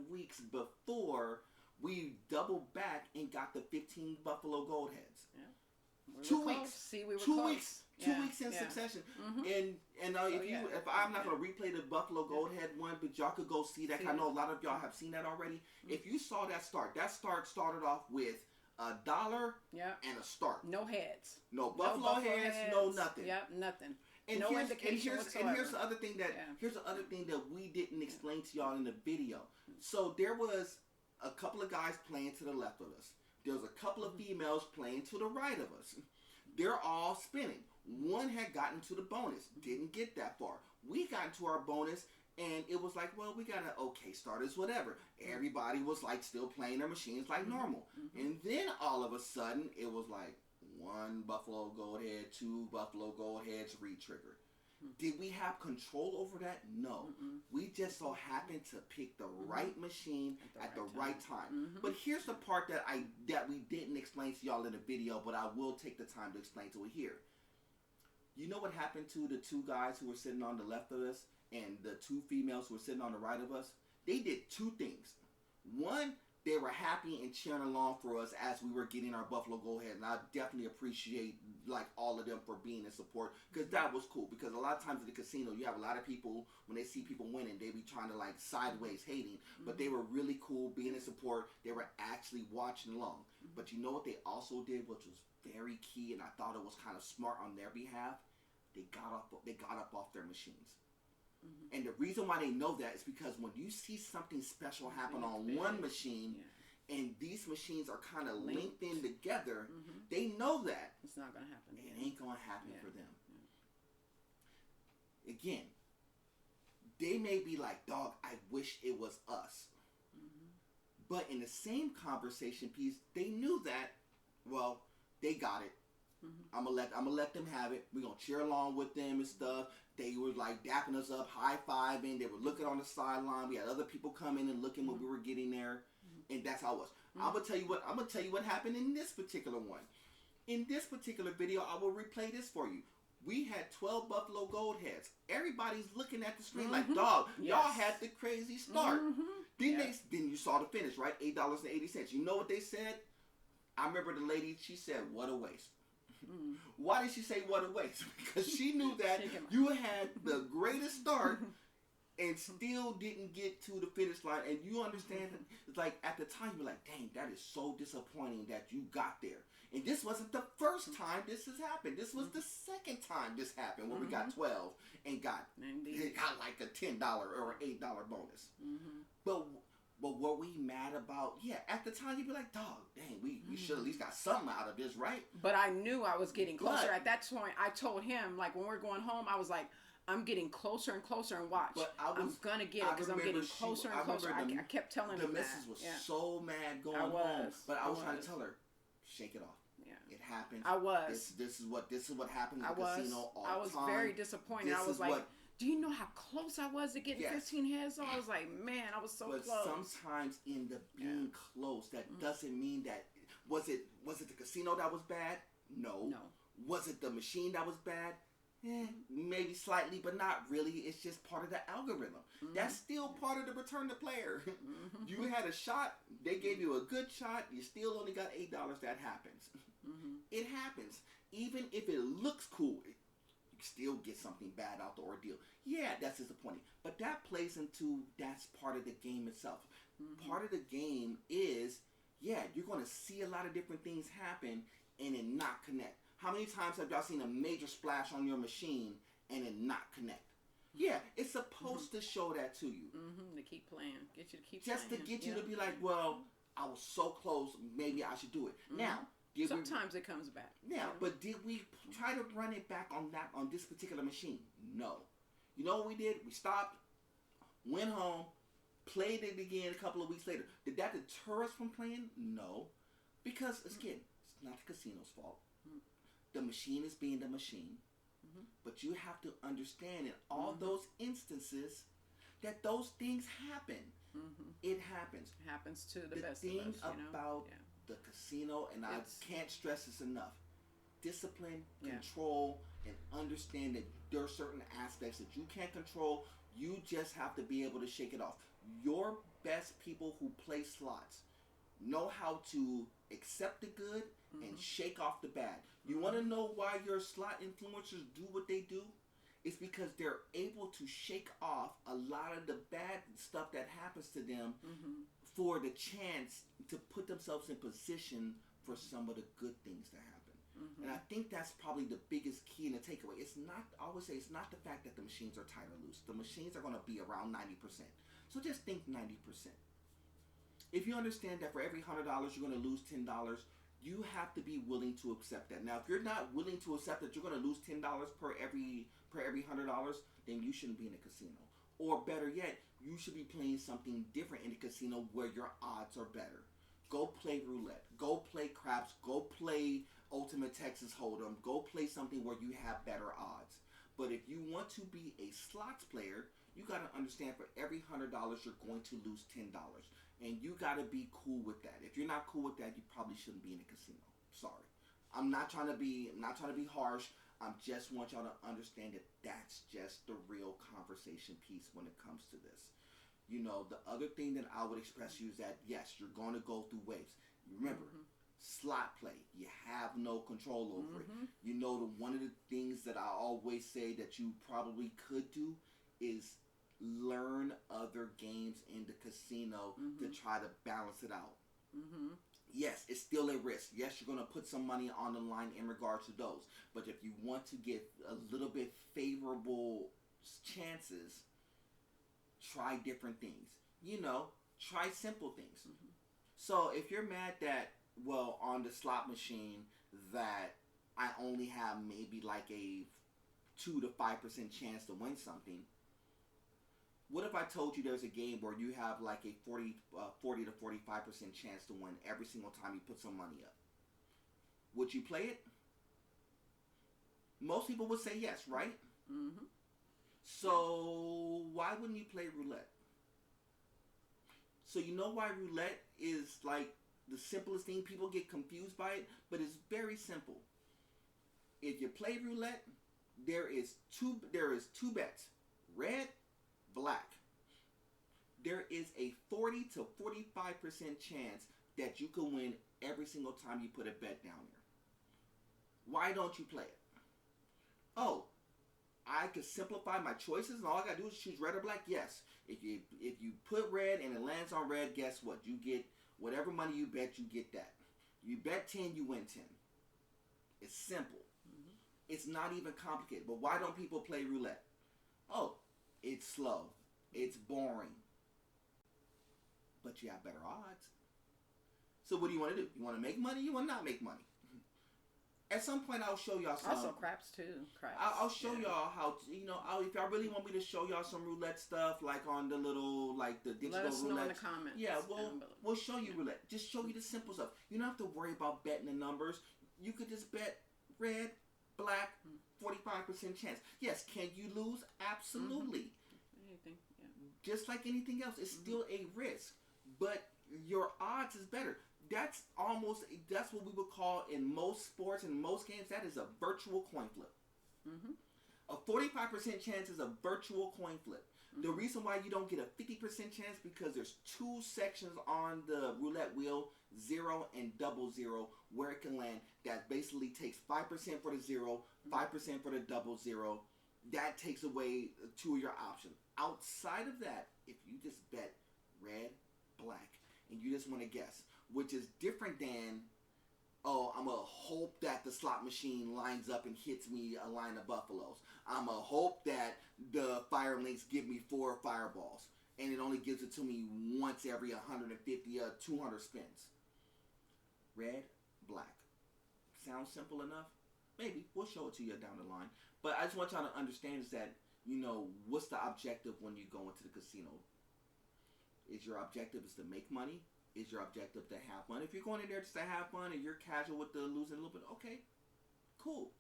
weeks before we doubled back and got the 15 Buffalo Gold Heads. Yeah. 2 weeks. See, we were 2 close. weeks. 2 weeks in succession. If I'm not gonna replay the Buffalo Gold Head one, but y'all could go see that. I know a lot of y'all have seen that already. If you saw that start started off with $1 and a start. No heads. No Buffalo heads. No nothing. Yep, nothing. And no here's indication the other thing that we didn't explain to y'all in the video. So there was a couple of guys playing to the left of us. There was a couple of females playing to the right of us. They're all spinning. One had gotten to the bonus, didn't get that far. We got into our bonus, and it was like, well, we got an okay starters, whatever. Everybody was still playing their machines like normal. And then all of a sudden, it was like 1 Buffalo Gold Head, 2 Buffalo Gold Heads re-triggered. Did we have control over that? No. We just so happened to pick the right machine at the right time. But here's the part that we didn't explain to y'all in the video, but I will take the time to explain to it here. You know what happened to the 2 guys who were sitting on the left of us and the 2 females who were sitting on the right of us? They did 2 things. One, they were happy and cheering along for us as we were getting our Buffalo Gold Head, and I definitely appreciate all of them for being in support, because that was cool. Because a lot of times at the casino, you have a lot of people, when they see people winning, they be trying to sideways hating, but they were really cool being in support. They were actually watching along. But you know what they also did, which was very key, and I thought it was kind of smart on their behalf? They got up off their machines. And the reason why they know that is because when you see something special happen on one machine, and these machines are kind of linked in together, they know that it's not going to happen. It ain't going to happen for them. Again, they may be like, dog, I wish it was us. But in the same conversation piece, they knew that, well, they got it. I'm gonna let them have it. We're gonna cheer along with them and stuff. They were dapping us up, high-fiving. They were looking on the sideline. We had other people coming and looking when we were getting there, and that's how it was. I'm gonna tell you what happened in this particular one. In this particular video, I will replay this for you. We had 12 Buffalo Gold Heads. Everybody's looking at the screen like, dog, y'all had the crazy start. Then you saw the finish, right? $8.80. You know what they said? I remember the lady, she said, what a waste. Mm. Why did she say what a waste? Because she knew that you had the greatest start and still didn't get to the finish line. And you understand, it's like at the time, you're like, dang, that is so disappointing that you got there. And this wasn't the first time this has happened. This was the second time this happened when we got 12 and got like a $10 or $8 bonus. But were we mad about? Yeah, at the time you'd be like, dog, dang, we should at least got something out of this, right? But I knew I was getting closer. At that point, I told him, like when we're going home, I was like, I'm getting closer and closer, and watch. I'm gonna get it because I'm getting closer and closer. I kept telling him that. The missus was so mad going home, but I was trying to tell her, shake it off. Yeah, it happens. I was. This is what happens in the casino all the time. I was very disappointed. I was like, do you know how close I was to getting 15 heads? So I was like, man, I was so close. But sometimes in the being close, that doesn't mean that was it the casino that was bad? No. Was it the machine that was bad? Maybe slightly, but not really. It's just part of the algorithm. That's still part of the return to player. You had a shot. They gave you a good shot. You still only got $8. That happens. It happens. Even if it looks cool, you still get something bad out the ordeal. Yeah, that's disappointing. But that plays into, that's part of the game itself. Part of the game is, you're going to see a lot of different things happen and it not connect. How many times have y'all seen a major splash on your machine and it not connect? Yeah, it's supposed to show that to you. To keep playing. Get you to keep just playing. To get you to be like, well, I was so close, maybe I should do it. Now, sometimes it comes back. Yeah, but did we try to run it back on this particular machine? No. You know what we did? We stopped, went home, played it again a couple of weeks later. Did that deter us from playing? No. Because, again, it's not the casino's fault. The machine is being the machine. But you have to understand in all those instances that those things happen. It happens. It happens to the best of us. The thing about the casino, and I can't stress this enough, discipline, control, and understand that there are certain aspects that you can't control. You just have to be able to shake it off. Your best people who play slots know how to accept the good and shake off the bad. You want to know why your slot influencers do what they do? It's because they're able to shake off a lot of the bad stuff that happens to them for the chance to put themselves in position for some of the good things to happen. And I think that's probably the biggest key and the takeaway. It's not, I always say, it's not the fact that the machines are tight or loose. The machines are going to be around 90%. So just think 90%. If you understand that for every $100 you're going to lose $10, you have to be willing to accept that. Now, if you're not willing to accept that you're going to lose $10 per every $100, then you shouldn't be in a casino. Or better yet, you should be playing something different in a casino where your odds are better. Go play roulette. Go play craps. Go play Ultimate Texas Hold'em. Go play something where you have better odds. But if you want to be a slots player, you got to understand for every $100 you're going to lose $10. And you got to be cool with that. If you're not cool with that, you probably shouldn't be in a casino. Sorry. I'm not trying to be harsh. I just want y'all to understand that that's just the real conversation piece when it comes to this. You know, the other thing that I would express to you is that, yes, you're going to go through waves. Remember, slot play, you have no control over it. You know, one of the things that I always say that you probably could do is learn other games in the casino to try to balance it out. Yes, it's still a risk. Yes, you're going to put some money on the line in regards to those. But if you want to get a little bit favorable chances, try different things. You know, try simple things. So if you're mad that, well, on the slot machine that I only have maybe like a 2 to 5% chance to win something, what if I told you there's a game where you have like a 40 to 45% chance to win every single time you put some money up? Would you play it? Most people would say yes, right? So why wouldn't you play roulette? So you know why roulette is like the simplest thing? People get confused by it, but it's very simple. If you play roulette, there is two bets. Red, black. There is a 40 to 45% chance that you can win every single time you put a bet down there. Why don't you play it? Oh, I could simplify my choices and all I gotta do is choose red or black? Yes. If you put red and it lands on red, guess what? You get whatever money you bet, you get that. You bet 10, you win 10. It's simple. Mm-hmm. It's not even complicated. But why don't people play roulette? Oh, it's slow. It's boring. But you have better odds. So what do you want to do? You want to make money? You want to not make money? At some point, I'll show y'all some. Also, craps too. Craps. I'll show y'all how to, if y'all really want me to show y'all some roulette stuff, like on the little, like the digital roulette. Let us know in the comments. Yeah, we'll show you roulette. Just show you the simple stuff. You don't have to worry about betting the numbers. You could just bet red, black, 45% chance. Yes, can you lose? Absolutely. Anything, yeah. Just like anything else, it's still a risk, but your odds is better. That's what we would call in most sports and most games, that is a virtual coin flip. Mm-hmm. A 45% chance is a virtual coin flip. Mm-hmm. The reason why you don't get a 50% chance because there's two sections on the roulette wheel, 0 and 00, where it can land. That basically takes 5% for the 0, 5% for the 00. That takes away two of your options. Outside of that, if you just bet red, black, and you just want to guess, which is different than, oh, I'm going to hope that the slot machine lines up and hits me a line of buffaloes. I'm going to hope that the fire links give me 4 fireballs. And it only gives it to me once every 150 or 200 spins. Red, black. Sounds simple enough? Maybe. We'll show it to you down the line. But I just want y'all to understand is that, what's the objective when you go into the casino? Is your objective is to make money? Is your objective to have fun? If you're going in there just to have fun and you're casual with the losing a little bit, okay, cool.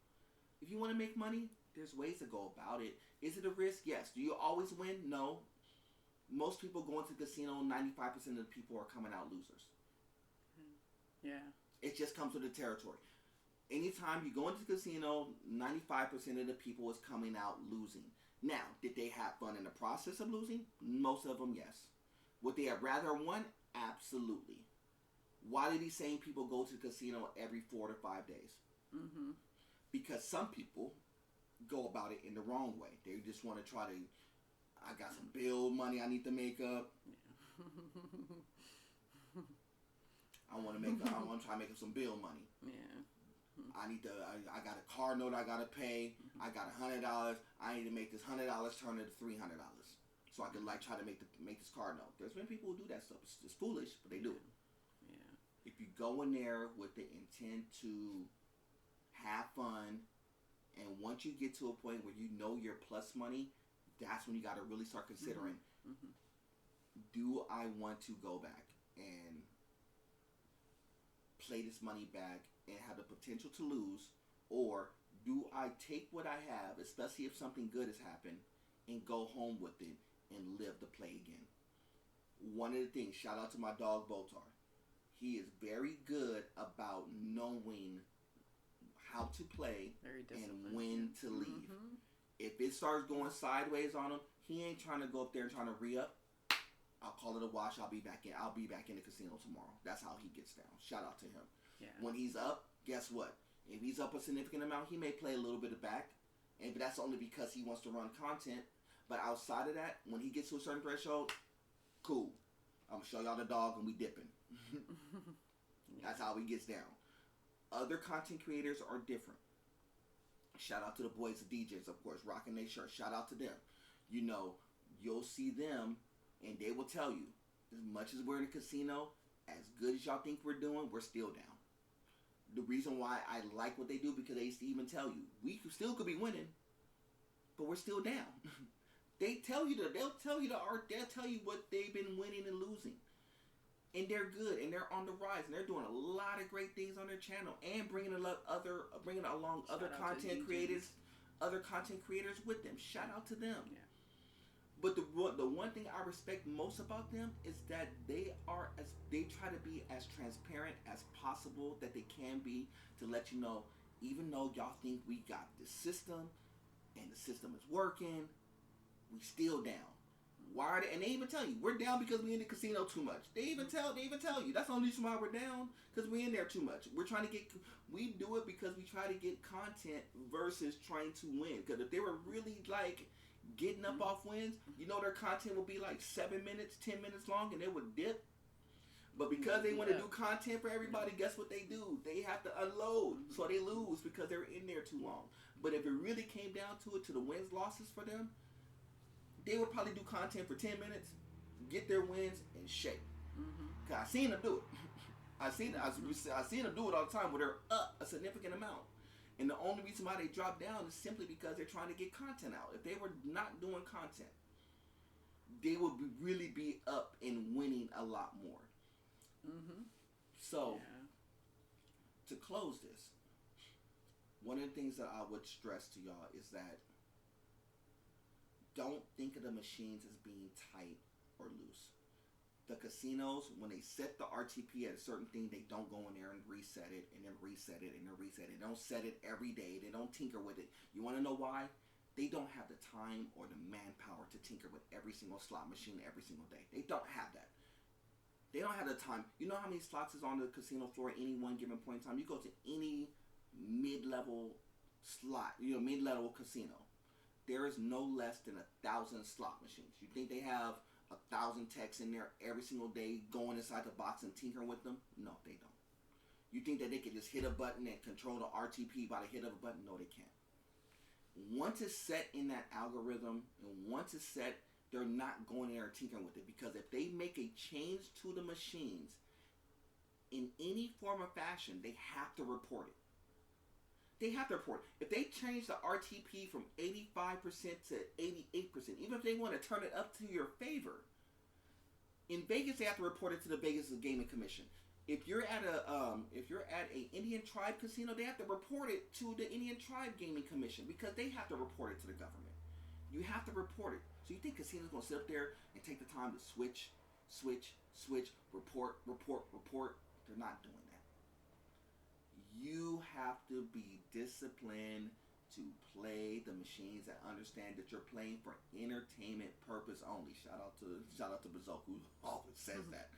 If you want to make money, there's ways to go about it. Is it a risk? Yes. Do you always win? No. Most people go into the casino, 95% of the people are coming out losers. Yeah. It just comes with the territory. Anytime you go into the casino, 95% of the people is coming out losing. Now, did they have fun in the process of losing? Most of them, yes. Would they have rather won? Absolutely. Why do these same people go to the casino every 4 to 5 days? Mm-hmm. Because some people go about it in the wrong way. They just want to try to, I got some bill money I need to make up. I want to try to make up some bill money. Yeah. I got a car note I got to pay. I got $100. I need to make this $100 turn into $300. So I could try to make this car note. There's been people who do that stuff. It's foolish, but they do it. Yeah. If you go in there with the intent to have fun, and once you get to a point where you know your plus money, that's when you got to really start considering, do I want to go back and play this money back and have the potential to lose, or do I take what I have, especially if something good has happened, and go home with it and live to play again? One of the things, shout out to my dog Botar. He is very good about knowing how to play and when to leave. Mm-hmm. If it starts going sideways on him, he ain't trying to go up there and trying to re-up. I'll call it a wash. I'll be back in the casino tomorrow. That's how he gets down. Shout out to him. Yeah. When he's up, guess what? If he's up a significant amount, he may play a little bit of back. And that's only because he wants to run content. But outside of that, when he gets to a certain threshold, cool. I'm going to show y'all the dog and we dipping. That's how he gets down. Other content creators are different. Shout out to the boys, the DJs, of course, rocking their shirt. Shout out to them. You'll see them and they will tell you, as much as we're in a casino, as good as y'all think we're doing, we're still down. The reason why I like what they do, because they even tell you, we still could be winning, but we're still down. They'll tell you what they've been winning and losing. And they're good, and they're on the rise, and they're doing a lot of great things on their channel, and bringing along other content creators with them. Shout out to them. Yeah. But the one thing I respect most about them is that they try to be as transparent as possible that they can be, to let you know, even though y'all think we got the system and the system is working, we still down. Why are they? And they even tell you we're down because we in the casino too much. They even tell you that's the only reason why we're down, because we in there too much. We're trying to get. We do it because we try to get content versus trying to win. Because if they were really like getting up off wins, you know, their content would be like 7 minutes, 10 minutes long, and it would dip. But because they want to do content for everybody, guess what they do? They have to unload, so they lose because they're in there too long. But if it really came down to it, to the wins losses for them, they would probably do content for 10 minutes, get their wins, and shake. Cause I seen them do it. I seen them do it all the time where they're up a significant amount. And the only reason why they drop down is simply because they're trying to get content out. If they were not doing content, they would really be up and winning a lot more. So, to close this, one of the things that I would stress to y'all is that don't think of the machines as being tight or loose. The casinos, when they set the RTP at a certain thing, they don't go in there and reset it and then reset it and then reset it. They don't set it every day. They don't tinker with it. You want to know why? They don't have the time or the manpower to tinker with every single slot machine every single day. They don't have that. They don't have the time. You know how many slots is on the casino floor at any one given point in time? You go to any mid-level slot, mid-level casino. There is no less than 1,000 slot machines. You think they have 1,000 techs in there every single day going inside the box and tinkering with them? No, they don't. You think that they could just hit a button and control the RTP by the hit of a button? No, they can't. Once it's set in that algorithm, and once it's set, they're not going in there and tinkering with it, because if they make a change to the machines in any form or fashion, they have to report it. They have to report it. If they change the RTP from 85% to 88%, even if they want to turn it up to your favor, in Vegas they have to report it to the Vegas Gaming Commission. If you're at a Indian tribe casino, they have to report it to the Indian Tribe Gaming Commission, because they have to report it to the government. You have to report it. So you think casinos gonna sit up there and take the time to switch, report? They're not doing that. You have to be disciplined to play the machines that understand that you're playing for entertainment purpose only. Shout out to Bazook, who always says that.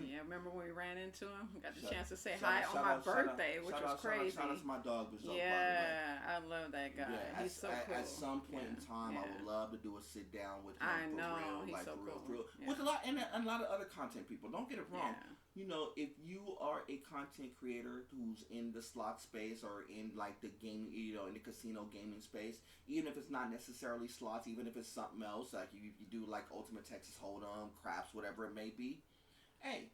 Yeah, remember when we ran into him? Got the chance to say hi on my birthday, which was crazy. Shout out to my dog, Bazook, yeah, I love that guy. Yeah, he's so cool. At some point in time, I would love to do a sit down with him. I know, he's so for cool. real. Yeah. With a lot of other content people. Don't get it wrong. Yeah. You know, if you are a content creator who's in the slot space or in like the game, in the casino gaming space, even if it's not necessarily slots, even if it's something else, like you do like Ultimate Texas Hold'em, craps, whatever it may be, hey,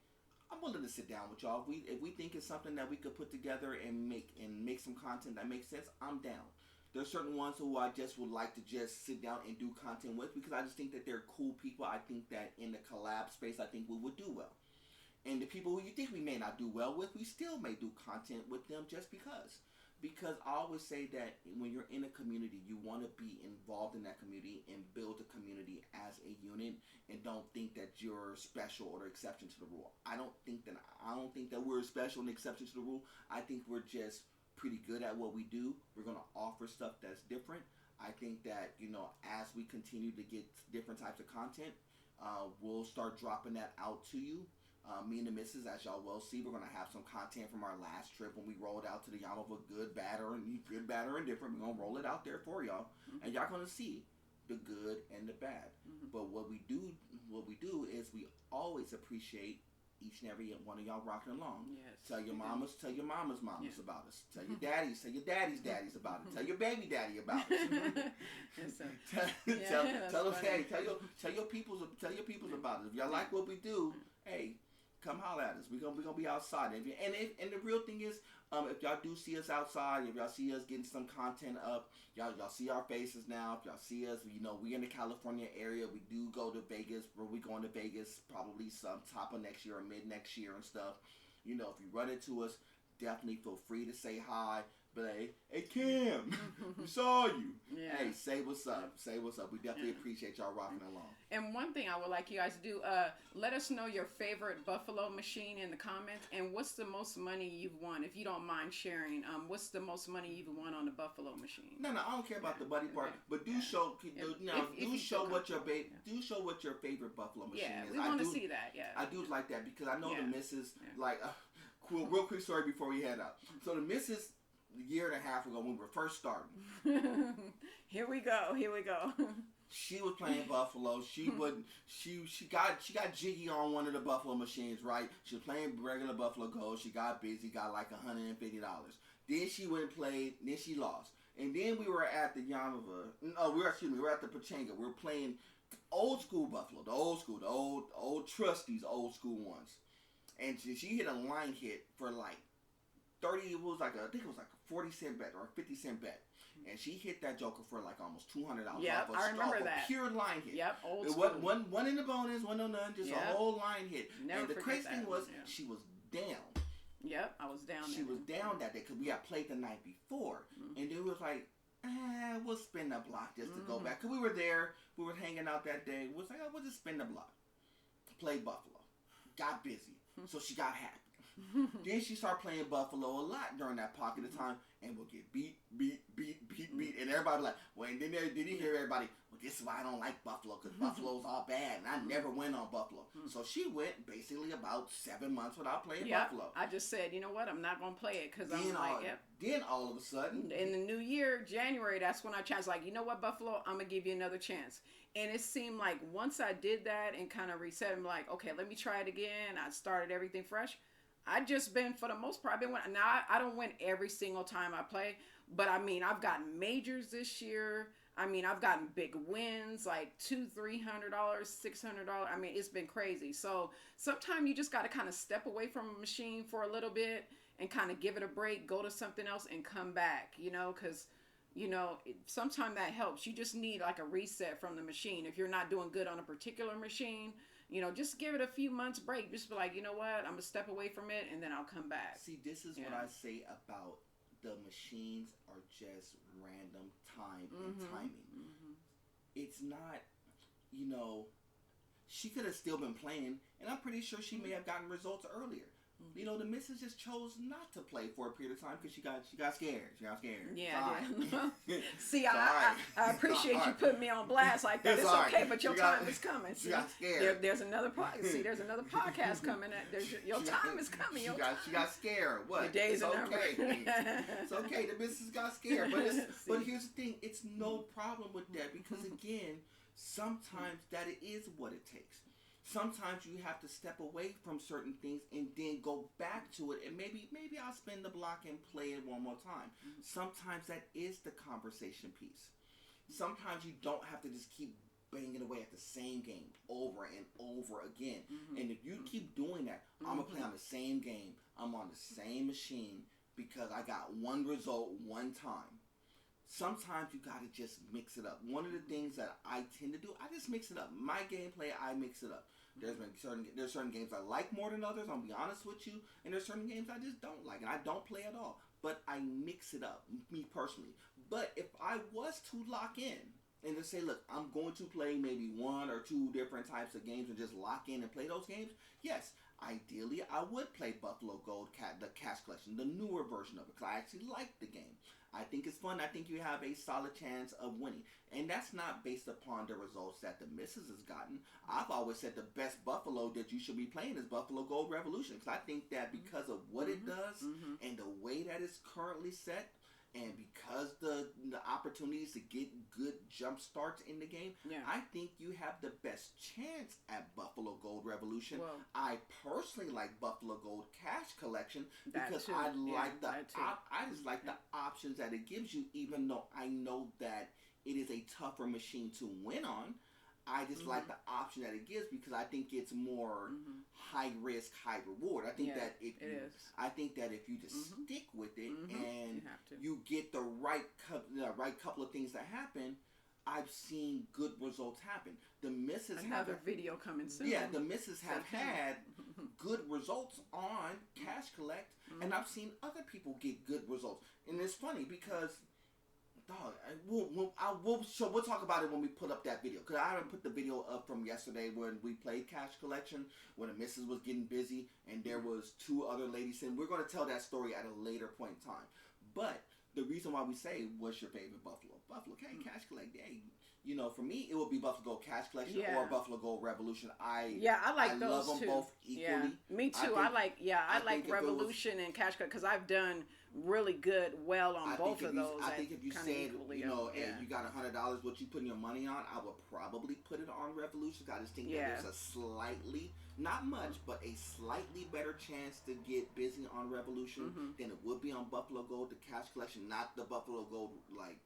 I'm willing to sit down with y'all. If we think it's something that we could put together and make some content that makes sense, I'm down. There's certain ones who I just would like to just sit down and do content with, because I just think that they're cool people. I think that in the collab space, I think we would do well. And the people who you think we may not do well with, we still may do content with them just because. Because I always say that when you're in a community, you want to be involved in that community and build a community as a unit, and don't think that you're special or the exception to the rule. I don't think that we're special and exception to the rule. I think we're just pretty good at what we do. We're going to offer stuff that's different. I think that, as we continue to get different types of content, we'll start dropping that out to you. Me and the missus, as y'all will see, we're going to have some content from our last trip when we rolled out to the Yamava, good, bad, or indifferent. We're going to roll it out there for y'all. And y'all going to see the good and the bad. But what we do is we always appreciate each and every one of y'all rocking along. Yes, tell your mamas about us. Tell your daddies about it. Tell your baby daddy about it. Tell your peoples about it. If y'all like what we do, hey, come holler at us. We're gonna be outside. And the real thing is, if y'all do see us outside, if y'all see us getting some content up, y'all see our faces now. If y'all see us, we in the California area. We do go to Vegas. We going to Vegas probably some top of next year or mid next year and stuff. If you run into us, definitely feel free to say hi. But hey, Kim, we saw you. Yeah. Hey, say what's up. Say what's up. We definitely appreciate y'all rocking along. And one thing I would like you guys to do, let us know your favorite Buffalo machine in the comments, and what's the most money you've won, if you don't mind sharing. What's the most money you've won on the Buffalo machine? No, I don't care about the buddy part, but do show, show what your do show what your favorite Buffalo machine is. We want to see that. Yeah, I do like that because I know the missus like. Real quick story before we head out. So the missus, a year and a half ago when we were first starting. Here we go. She was playing Buffalo. She got jiggy on one of the Buffalo machines, right? She was playing regular Buffalo Gold. She got busy, got like $150. Then she went and played. Then she lost. And then we were at the Yamava. No, we were at the Pachanga. We were playing old school Buffalo, the old trustees, old school ones. And she hit a line hit for like 30. I think it was like a 40-cent bet or a 50-cent bet. And she hit that joker for like almost $200. Yep, I remember that. Pure line hit. Yep, old it school. One in the bonus, one on none, just a whole line hit. Never and the crazy thing was, she was down. Yep, I was down. She was down that day because we had played the night before, and it was like, we'll spin the block just to go back. Cause we were there, we were hanging out that day. We was like, we'll just spin the block. Play Buffalo. Got busy, so she got happy. Then she started playing Buffalo a lot during that pocket of time, and we'll get beat, and everybody like, well, and then did you hear everybody? Well, this is why I don't like Buffalo, because Buffalo's all bad, and I never went on Buffalo. So she went basically about 7 months without playing Buffalo. I just said, you know what, I'm not gonna play it because I'm like, Then all of a sudden, in the new year, January, that's when I changed. Like, you know what, Buffalo, I'm gonna give you another chance. And it seemed like once I did that and kind of reset, I'm like, okay, let me try it again. I started everything fresh. I just been, for the most part, now I don't win every single time I play, but I mean, I've gotten majors this year. I mean, I've gotten big wins, like $200, $300, $600. I mean, it's been crazy. So sometimes you just got to kind of step away from a machine for a little bit and kind of give it a break, go to something else and come back, because, sometimes that helps. You just need like a reset from the machine. If you're not doing good on a particular machine, just give it a few months break. Just be like, you know what? I'm going to step away from it, and then I'll come back. See, this is what I say about the machines are just random time and timing. It's not, she could have still been playing, and I'm pretty sure she may have gotten results earlier. The missus just chose not to play for a period of time because she got scared. Yeah, I did. See, I appreciate you putting me on blast like that. It's okay, but your time is coming. She got scared. There's another there's another podcast coming. Your time is coming. She got scared. What? Your days are okay. It's okay. The missus got scared, but here's the thing. It's no problem with that because again, sometimes that is what it takes. Sometimes you have to step away from certain things and then go back to it, and maybe I'll spin the block and play it one more time. Sometimes that is the conversation piece. Sometimes you don't have to just keep banging away at the same game over and over again. And if you keep doing that, I'm going to play on the same game. I'm on the same machine because I got one result one time. Sometimes you got to just mix it up. One of the things that I tend to do, I just mix it up. My gameplay, I mix it up. There's certain games I like more than others, I'll be honest with you, and there's certain games I just don't like, and I don't play at all. But I mix it up, me personally. But if I was to lock in and to say, look, I'm going to play maybe one or two different types of games and just lock in and play those games, yes, ideally I would play Buffalo Gold, the Cash Collection, the newer version of it, because I actually like the game. I think it's fun. I think you have a solid chance of winning. And that's not based upon the results that the missus has gotten. I've always said the best Buffalo that you should be playing is Buffalo Gold Revolution. Because I think that because of what it does and the way that it's currently set, and because the opportunities to get good jump starts in the game, I think you have the best chance at Buffalo Gold Revolution. Well, I personally like Buffalo Gold Cash Collection because I like I just like the options that it gives you, even though I know that it is a tougher machine to win on. I just like the option that it gives because I think it's more high risk, high reward. I think that if you just stick with it and you get the right couple of things that happen, I I've seen good results happen. The misses Another have video coming soon. yeah, the misses have September. had good results on Cash Collect, and I've seen other people get good results. And it's funny because, dog, we'll talk about it when we put up that video. Because I haven't put the video up from yesterday when we played Cash Collection, when the missus was getting busy, and there was 2 other ladies in. We're going to tell that story at a later point in time. But the reason why we say, what's your favorite Buffalo? Buffalo, okay, Cash Collect, hey. You know, for me, it would be Buffalo Gold Cash Collection or Buffalo Gold Revolution. I like those love them too. both equally. Yeah, me too. I like think Revolution and Cash Collect because I've done really well on both of those. I think if you said, equally, you know, and you got $100, what you putting your money on, I would probably put it on Revolution. I just think that there's a slightly, not much, but a slightly better chance to get busy on Revolution than it would be on Buffalo Gold, the Cash Collection, not the Buffalo Gold, like,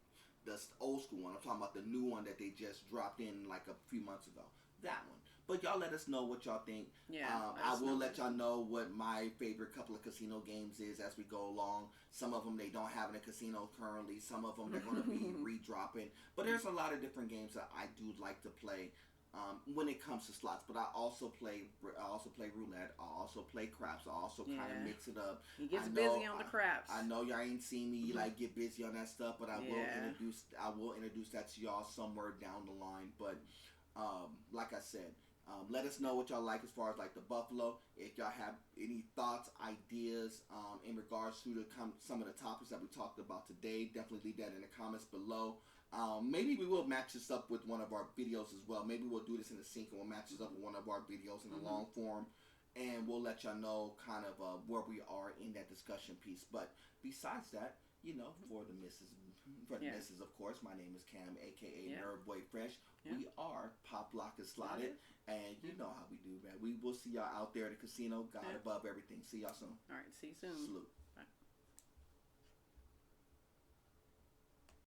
the old school one. I'm talking about the new one that they just dropped in like a few months ago. That one. But y'all let us know what y'all think. Yeah, I will let y'all know what my favorite couple of casino games is as we go along. Some of them they don't have in a casino currently. Some of them they're going to be redropping. But there's a lot of different games that I do like to play when it comes to slots. But I also play roulette. I also play craps. I also kind of mix it up. He gets busy on the craps. I know y'all ain't seen me like get busy on that stuff, but I will introduce that to y'all somewhere down the line. But like I said, let us know what y'all like as far as like the Buffalo. If y'all have any thoughts, ideas in regards to some of the topics that we talked about today, definitely leave that in the comments below. Maybe we will match this up with one of our videos as well. Maybe we'll do this in a sync and we'll match this up with one of our videos in a long form. And we'll let y'all know kind of where we are in that discussion piece. But besides that, you know, for the missus, of course, my name is Cam, a.k.a. Nerdboy Fresh. We are Pop, Lock, and Slotted. And you know how we do, man. We will see y'all out there at the casino. God above everything. See y'all soon. All right, see you soon. Salute.